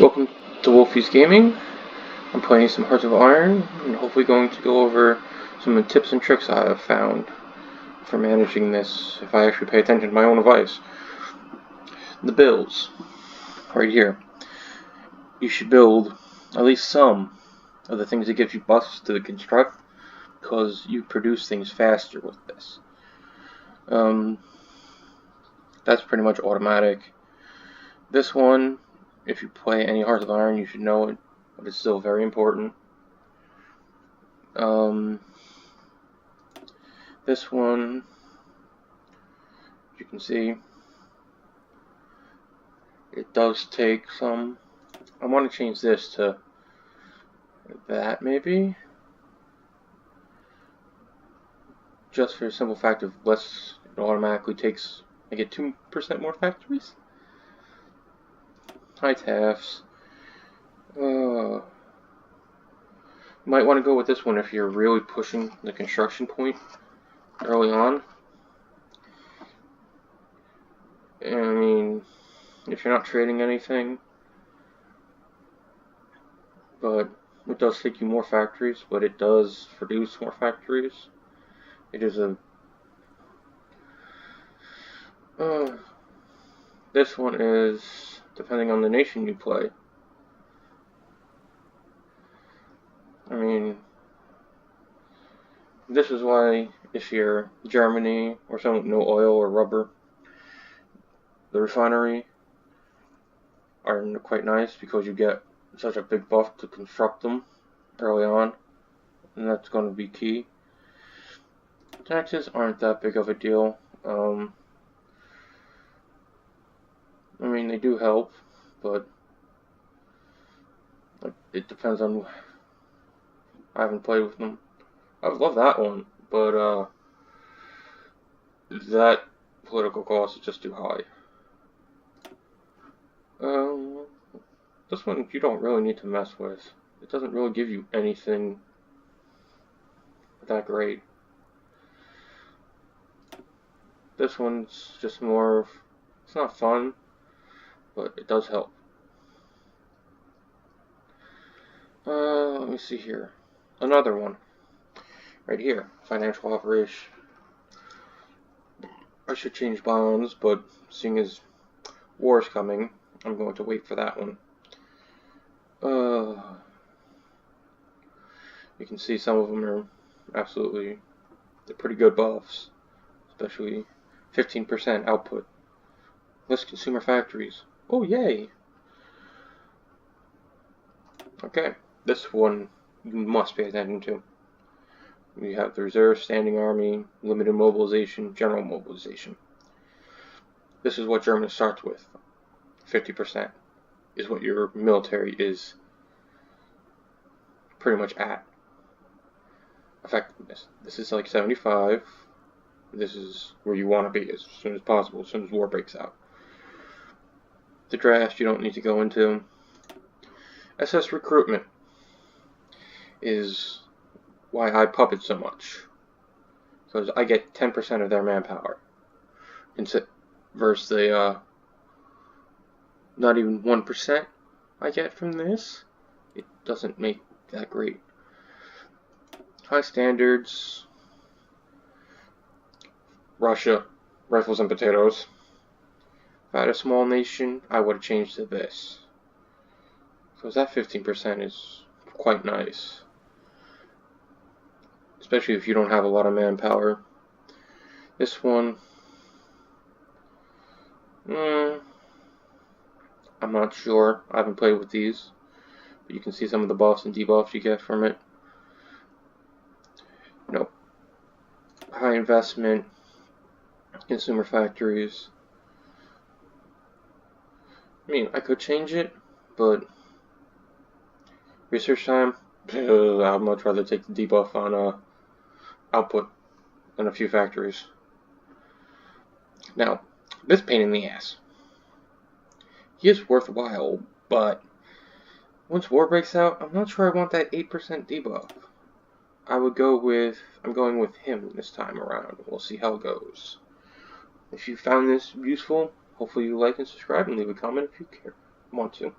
Welcome to Wolfie's Gaming. I'm playing some Hearts of Iron and hopefully going to go over some of the tips and tricks I have found for managing this if I actually pay attention to my own advice. The builds, right here. You should build at least some of the things that give you buffs to the construct because you produce things faster with this. That's pretty much automatic. This one, if you play any Hearts of Iron, you should know it, but it's still very important. This one, as you can see, it does take some. I want to change this to that, maybe, just for the simple fact of less. It automatically takes. I get 2% more factories. High TAFs. Might want to go with this one if you're really pushing the construction point early on. I mean, if you're not trading anything, but it does take you more factories, but it does produce more factories. It is a this one is depending on the nation you play. I mean, this is why if you're Germany or something with no oil or rubber, the refinery are quite nice because you get such a big buff to construct them early on, and that's going to be key. Taxes aren't that big of a deal. I mean, they do help, but it depends on. I haven't played with them. I would love that one, but that political cost is just too high. This one you don't really need to mess with. It doesn't really give you anything that great. This one's just more of, it's not fun, but it does help. Let me see here. Another one. Right here. Financial operation. I should change bonds, but seeing as war is coming, I'm going to wait for that one. You can see some of them are absolutely, they're pretty good buffs, especially 15% output. Less consumer factories. Oh, yay! Okay, this one you must pay attention to. You have the reserve, standing army, limited mobilization, general mobilization. This is what Germany starts with. 50% is what your military is pretty much at. Effectiveness. This is like 75. This is where you want to be as soon as possible, as soon as war breaks out. The draft you don't need to go into. SS recruitment is why I puppet so much, because I get 10% of their manpower versus the not even 1% I get from this. It doesn't make that great. High standards. Russia, rifles and potatoes. If I had a small nation, I would have changed to this, because that 15% is quite nice, especially if you don't have a lot of manpower. This one, I'm not sure. I haven't played with these, but you can see some of the buffs and debuffs you get from it. Nope. High investment, consumer factories. I mean, I could change it, but research time, I'd much rather take the debuff on output than a few factories. Now, this pain in the ass. He is worthwhile, but once war breaks out, I'm not sure I want that 8% debuff. I'm going with him this time around. We'll see how it goes. If you found this useful, hopefully you like and subscribe and leave a comment if you want to.